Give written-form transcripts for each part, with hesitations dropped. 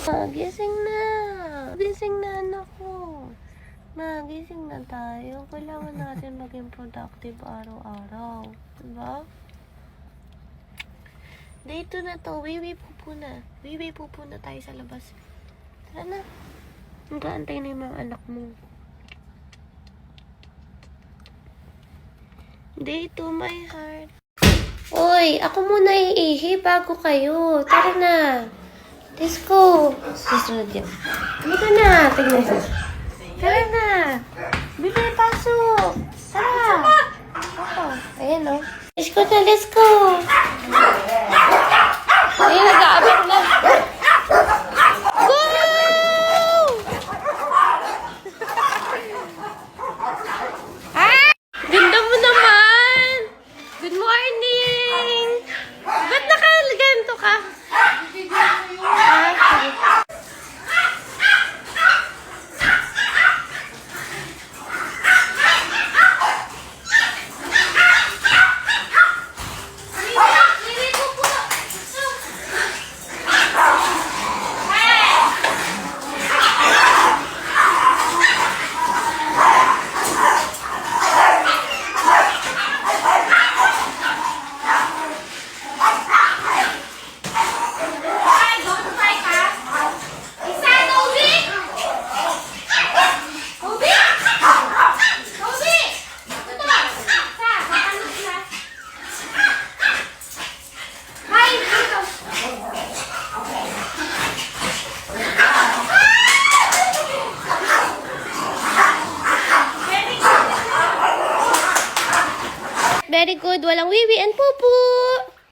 Gising na. Gising na anak ko. Gising na tayo. Kailangan natin maging productive araw-araw. Diba? Dito na to. Wiwi pupo na. Wiwi pupo na tayo sa labas. Tara na. Nag-aantay na yung mga anak mo. Day to my heart. Uy, ako muna iihi bago kayo. Tara na. Let's go. Susunod yan. Halika na. Tignan. Tara na. Bili, pasok. Tara. Ako. Ayan o. Let's go na, let's go. Ayan, nag-aabak na. Go! Ah! Ganda mo naman! Good morning! Ba't nakaganto ka? Very good. Walang wiwi and pupu.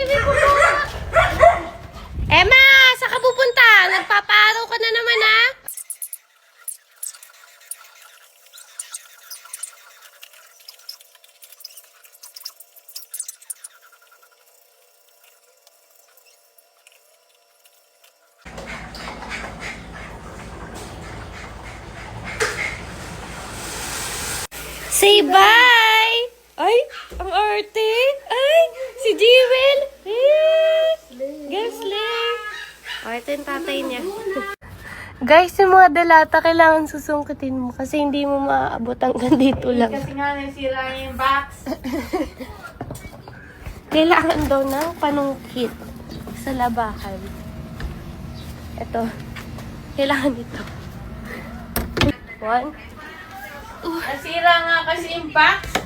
Wiwi pupu. Emma, saan ka pupunta? Nagpaparaw ka na naman, ha? Say bye! Ay, ang arte. Ay, si Jewel. Gasly. O, ito yung tatay niya. Guys, yung mga delata kailangan susungkitin mo kasi hindi mo maaabot hanggang dito lang. Kasi nga nasira yung box. Kailangan daw ng panungkit sa labahan. Ito. Kailangan ito. 1. Nasira nga kasi yung box.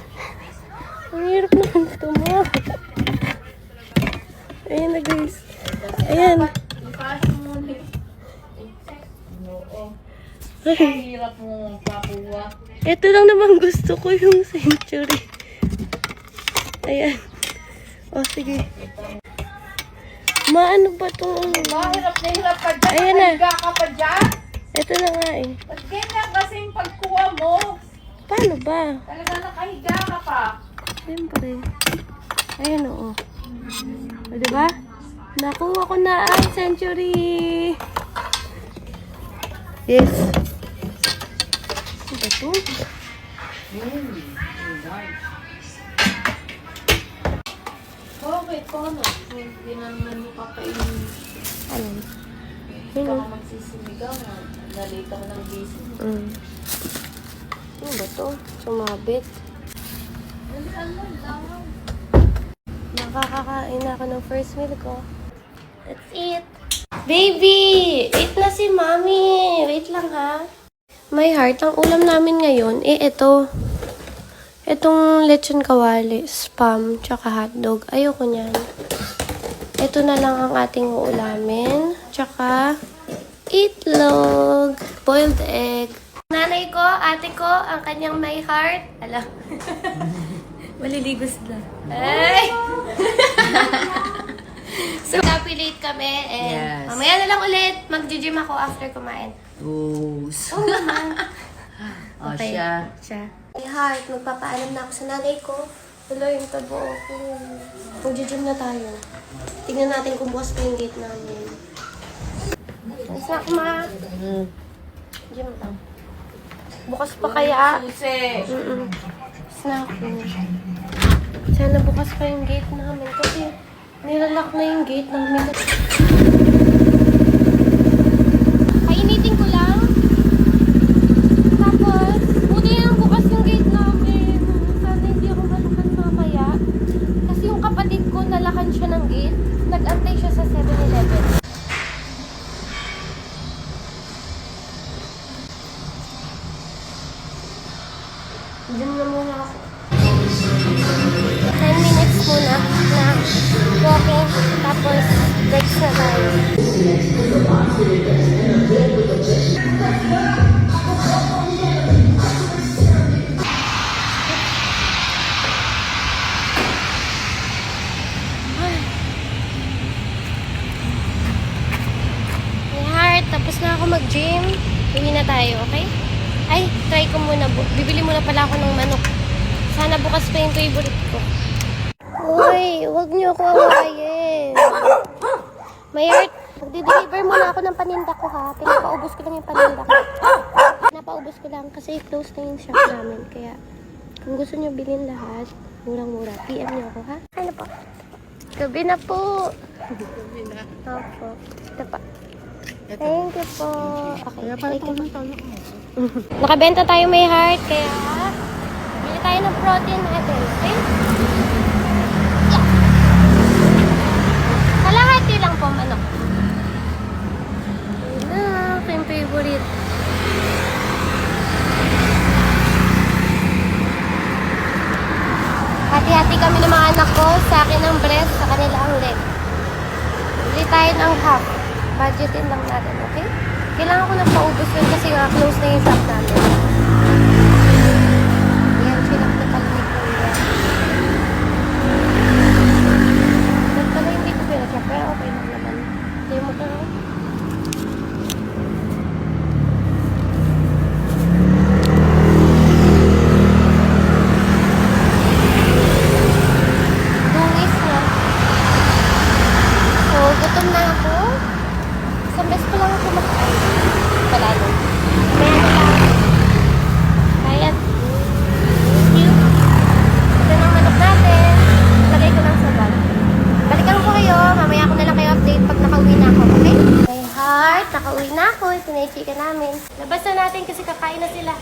Ang hirap naman ito mo. Ayan na guys. Ayan. Ipasok mo ulit. Oo. Ay. Ang hirap mo pakuha. Ito lang naman gusto ko yung century. Ayan. O, sige. Maano ba itong... Mahirap na hirap pa dyan. Ayan na. Nakahiga ka pa dyan. Ito na nga eh. Ba't ganyan kasi yung pagkuha mo? Paano ba? Talaga nakahiga ka pa. Siyempre. Ayan o. O, diba? Nakuha ko na ang century. Yes. Ano ba ito? Okay, paano? Hindi na naman yung papainin. Ano? Hindi ka magsisimigaw na. Nalita ko ng gising. Ano ba ito? Sumabit. Nakakakain na ako ng first meal ko. That's it. Baby! Eat na si Mommy! Wait lang ha. My heart, ang ulam namin ngayon, ito. Itong lechon kawali, spam, tsaka hotdog. Ayoko niyan. Ito na lang ang ating uulamin. Tsaka itlog, boiled egg. Nanay ko, ate ko, ang kanyang my heart. Alam. Maliligo sila. Ay! So, napilate kami and Yes. mamaya na lang ulit. Mag-gym ako after kumain. Oops. Oo naman. O siya. My heart, magpapaalam na ako sa nanay ko. Hello, yung tabo ko. Mag-gym na tayo. Tingnan natin kung bukas pa yung gate namin. Snack ma. Gym lang. Bukas pa kaya? Susi. Snack. Sana bukas pa yung gate namin kasi nilalak na yung gate namin. Next na tayo. My heart, tapos na ako mag-gym. Uwi na tayo, okay? Ay, try ko muna. Bibili muna pala ako ng manok. Sana bukas pa yung favorite ko. Uy, huwag niyo ako awayin. My heart, magdi-deliver muna ako ng paninda ko ha. Pinapaubos ko lang yung paninda ko. Pinapaubos ko lang kasi close na yung shop namin. Kaya kung gusto niyo bilhin lahat, murang-mura. PM niyo ako ha. Ano po? Gabi na po. Gabi na. Opo. Ito pa. Thank you po. Okay, thank you. Nakabenta tayo may heart, kaya bili tayo ng protein natin, okay? Yeah. Kalahati lang po, manok. Yun na, aking favorite. Hati-hati kami ng mga anak ko, sa akin ang breast, sa kanila ang leg. Bili tayo ng half. Budgetin lang natin, okay? Kailangan ko na paubos yun kasi nga close na yung shop namin. Ayan, sinap na pala ni Kuya. Ba't pala hindi ko pinasya? Pero okay lang naman. Hindi mo ka dungis na. So, gutom na ako. Isang beses ko lang ako mag-ay. Palalo. Kaya na lang. Kaya. Thank you. Ito ng manok natin. Lagay ko lang sa bag. Balikan ko kayo. Mamaya ko na lang kayo update pag nakauwi na ako. Okay? My heart. Nakauwi na ako. Ito na yung chika namin. Labas na natin kasi kakain na sila.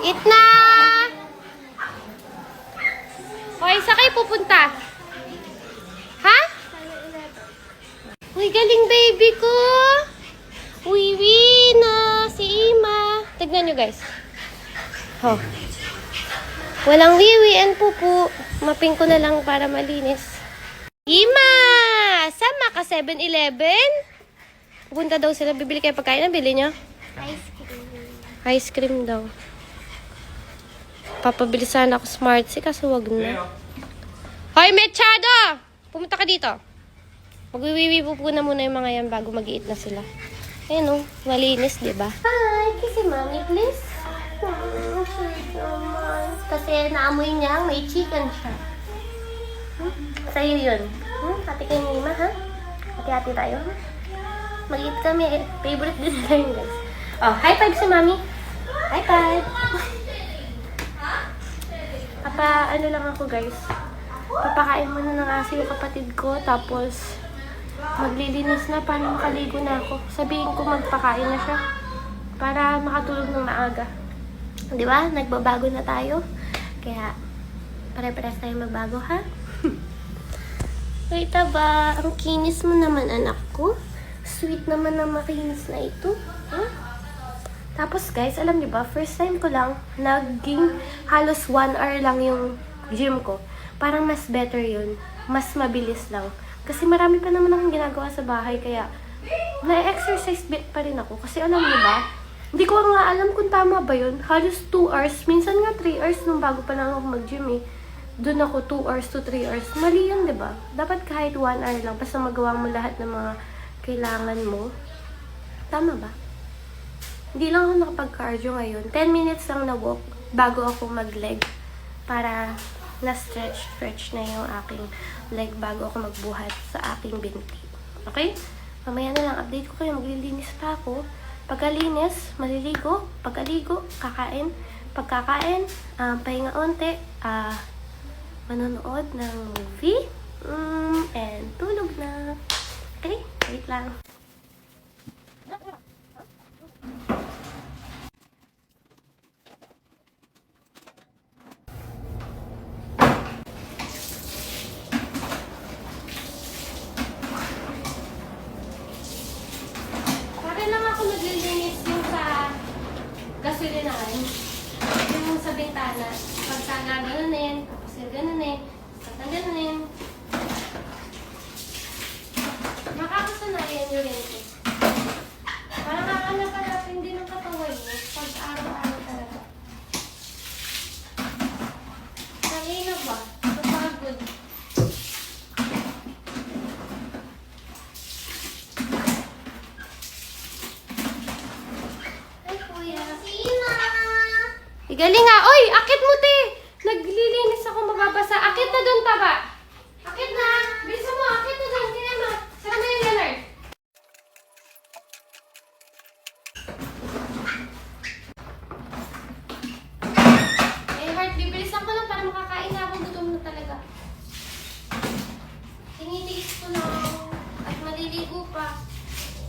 Eat na! Okay, saan kayo pupunta? Ha? Uy, galing baby ko! Uy, na! Si Ima! Tignan nyo guys. Oh. Walang wiwi and pupu. Maping ko na lang para malinis. Ima! Sama ka 7-Eleven? Pupunta daw sila. Bibili kayo pagkain. Ang bili nyo? Ice cream. Ice cream daw. Papabili sana ako Smartsy kasi wag na. Hoy, Mechado! Pumunta ka dito. Magwiwiwi po na muna yung mga yan bago mag-iit na sila. Ayun o, malinis, diba? Hi, kissy mommy, please. Sweet naman. Kasi naamoy niya, may chicken siya. Sa'yo yun. Hati kay Mima, ha? Hati-hati tayo, ha? Mag-eat kami. Favorite din nila yun, guys. Oh, high five si mami. High five. Ano lang ako, guys. Papakain muna ng aso yung kapatid ko. Tapos, maglilinis na para makaligo na ako. Sabihin ko magpakain na siya. Para makatulog ng maaga. Di ba? Nagbabago na tayo. Kaya, pare-pares tayo magbago, ha? Wait ba? Ang kinis mo naman, anak ko. Sweet naman na makinis na ito. Huh? Tapos guys, alam niyo ba, first time ko lang, naging halos 1 hour lang yung gym ko. Parang mas better yun. Mas mabilis lang. Kasi marami pa naman akong ginagawa sa bahay, kaya na-exercise bit pa rin ako. Kasi alam niyo ba, hindi ko nga alam kung tama ba yun. Halos 2 hours, minsan nga 3 hours nung bago pa lang ako mag-gym eh. Doon ako 2 hours to 3 hours. Mali yun, di ba? Dapat kahit 1 hour lang, basta magawa mo lahat ng mga kailangan mo. Tama ba? Hindi lang ako nakapag-cardio ngayon. 10 minutes lang na walk bago ako mag-leg. Para na-stretch na yung aking leg bago ako magbuhat sa aking binti. Okay? Mamaya na lang, update ko kayo. Maglilinis pa ako. Pagkalinis, maliligo. Pagkaligo, kakain. Pagkakain, pahinga onte. Manonood ng movie. And tulog na. Okay? Wait lang. Bakit lang ako naglilinis yung sa gasolinahan? Yung sa bintana. Pagka gaganunin, tapos gaganunin, pagka gaganunin. Makakasanayan nyo rin ito. Parang nakakanapanapin din ang katawan mo pag araw-araw talaga. Sanay na ba? Napagod. Ay, kuya. Sina! Igaling nga! Oy! Akit mo, te! Naglilinis ako mababasa. Akit na dun, taba! Akit na! Bilisan mo! Akit na dun! Kaya ma! Sara mo yung Leonard! Eh, Heart, bibilisan ko lang para makakain na akong gutom na talaga. Tinitiis ko lang at maliligo pa.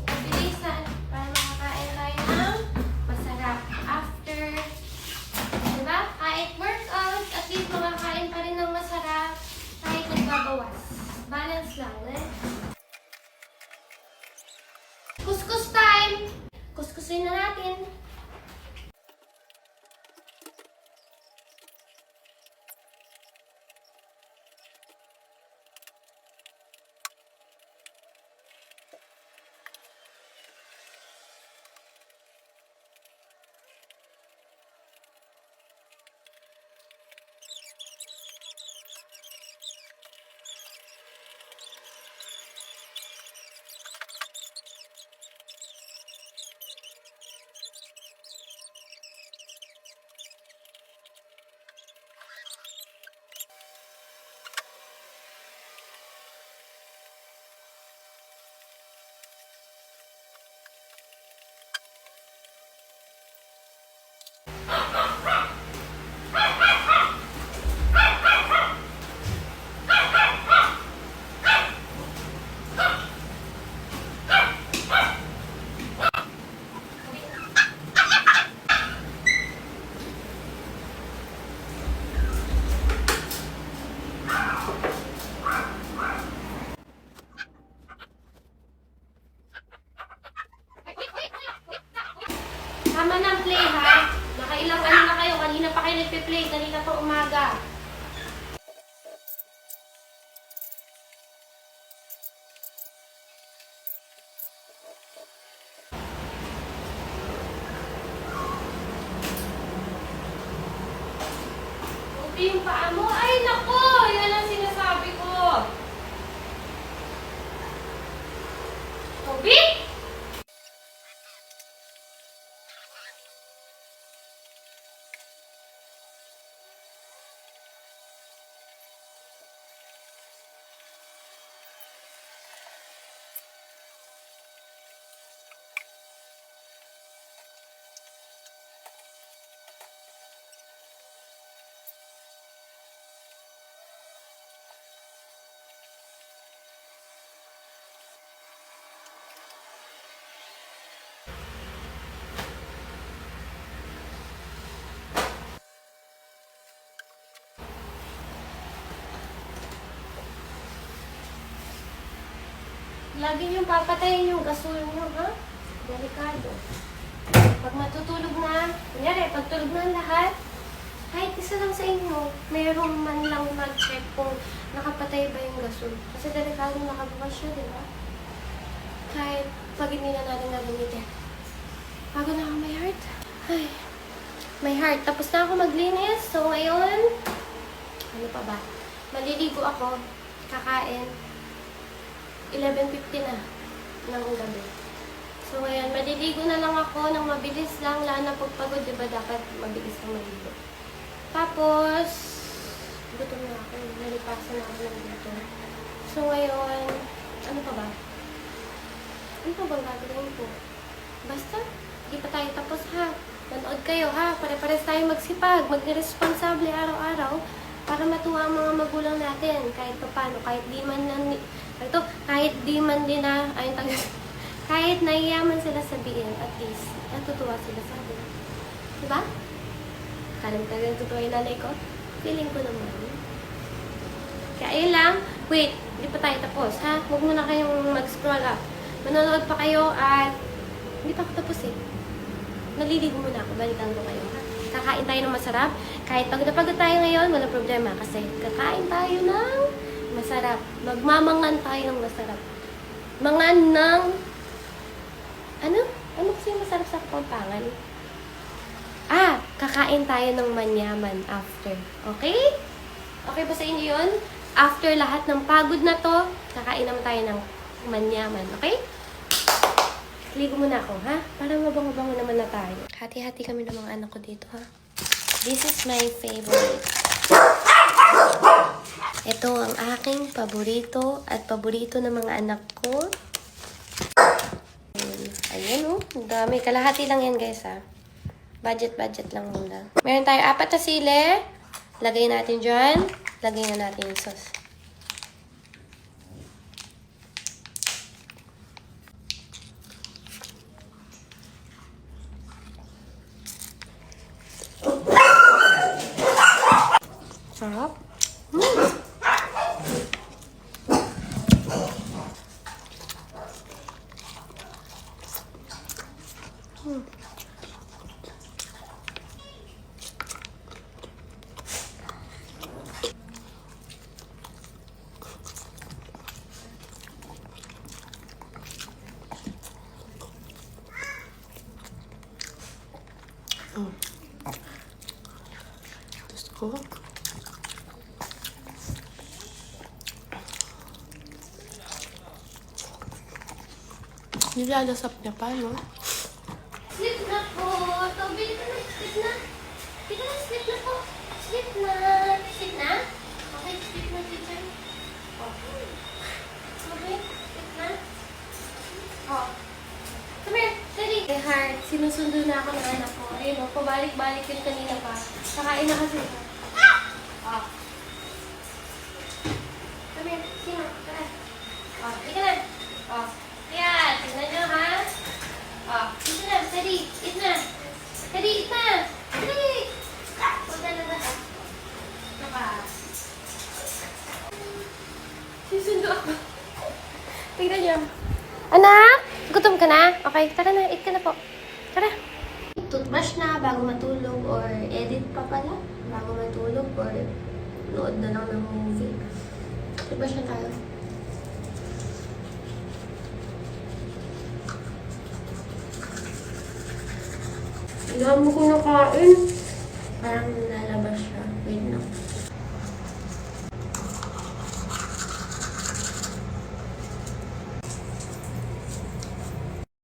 Bilisan para makakain tayo ng masarap. After, diba? Kahit workout, at least makakain pa rin ng masarap kahit nagbabawas. Balance lang, eh? Kuskus time! Kuskusin na natin. Tama ng play, ha? Nakailang ano na kayo. Kanina pa kayo nagpe-play. Kanina pa umaga. Upi yung paa mo. Ay, nako! Yan ang sinasabi ko. Upi! Lagi niyong papatayin yung gasol niyo, ha? Delikado. Pag matutulog na, kunyari, pag tulog na ang lahat, kahit isa lang sa inyo, mayroong man lang mag-check kung nakapatay ba yung gasol. Kasi delikado nakabukas siya, di ba? Kahit pag hindi na natin nagamitin. Bago na ako may heart. Ay, may heart. Tapos na ako maglinis. So, ngayon, ano pa ba? Maliligo ako. Kakain. 11:50 na ng gabi. So, ngayon, maliligo na lang ako ng mabilis lang. Lalo na pagpagod, di ba? Dapat mabilis lang maligo. Tapos, gutom na ako. Nalipasan na ako ng gutom. So, ngayon, ano pa ba? Ano pa bang gagawin ko? Basta, hindi pa tayo tapos ha. Manood kayo ha. Pare-pares tayo magsipag, mag-responsable araw-araw para matuwa ang mga magulang natin. Kahit pa paano, kahit di man lang, kahit di man din na, kahit naiyaman sila sabihin, at least, natutuwa sila sa akin. Diba? Kalang totoo yung nanay ko. Feeling ko naman. Kaya lang, wait, hindi pa tayo tapos, ha? Huwag mo na kayong mag-scroll up. Manonood pa kayo at hindi pa ako tapos eh. Naliligo muna ako, balikan ko kayo, ha? Kakain tayo ng masarap. Kahit pagod na pagod tayo ngayon, wala problema kasi kakain tayo ng masarap. Magmamangan tayo ng masarap. Mangan ng ano? Ano kasi yung masarap sa Kapampangan? Kakain tayo ng manyaman after. Okay? Okay ba sa inyo yun? After lahat ng pagod na to, kakain naman tayo ng manyaman. Okay? Ligo muna ako, ha? Para mabango-bango naman na tayo. Hati-hati kami ng mga anak ko dito, ha? This is my favorite. Ito ang aking paborito at paborito ng mga anak ko. Ayan, oh. Ang dami. Kalahati lang yan, guys, ha? Budget lang muna. Meron tayo 4 na sili. Lagay natin dyan. Lagay na natin yung sauce. Sarap. Diyos ko. Nilalasap niya pa, no? Sleep na po. Bili ka na. Sleep na. Bili ka na. Sleep na po. Sleep na. Sleep na? Okay, sleep na, teacher. Okay. Okay, sleep na. Oh. Come here. Daddy. Hey, heart. Sinusundo na ako ng anak ko. Ayun, oh. Pabalik-balik yun kanina pa. Kakain na kasi. Oh. Come here. Sino? Tara. Oh, hindi ka na. Oh. Ayan, tignan nyo, ha? Oh, eat na, steady. Eat na. Steady, eat na. Steady. Huwag na na. Naka. Sisundo ako. Tignan nyo. Anak, gutom ka na? Okay, tara na. Eat ka na po. Tara. Toothbrush na bago matulog or edit pa pala bago matulog or nood na lang ng movie. Toothbrush na tayo. Ang dami ko nakain. Parang lalabas siya. Wait na.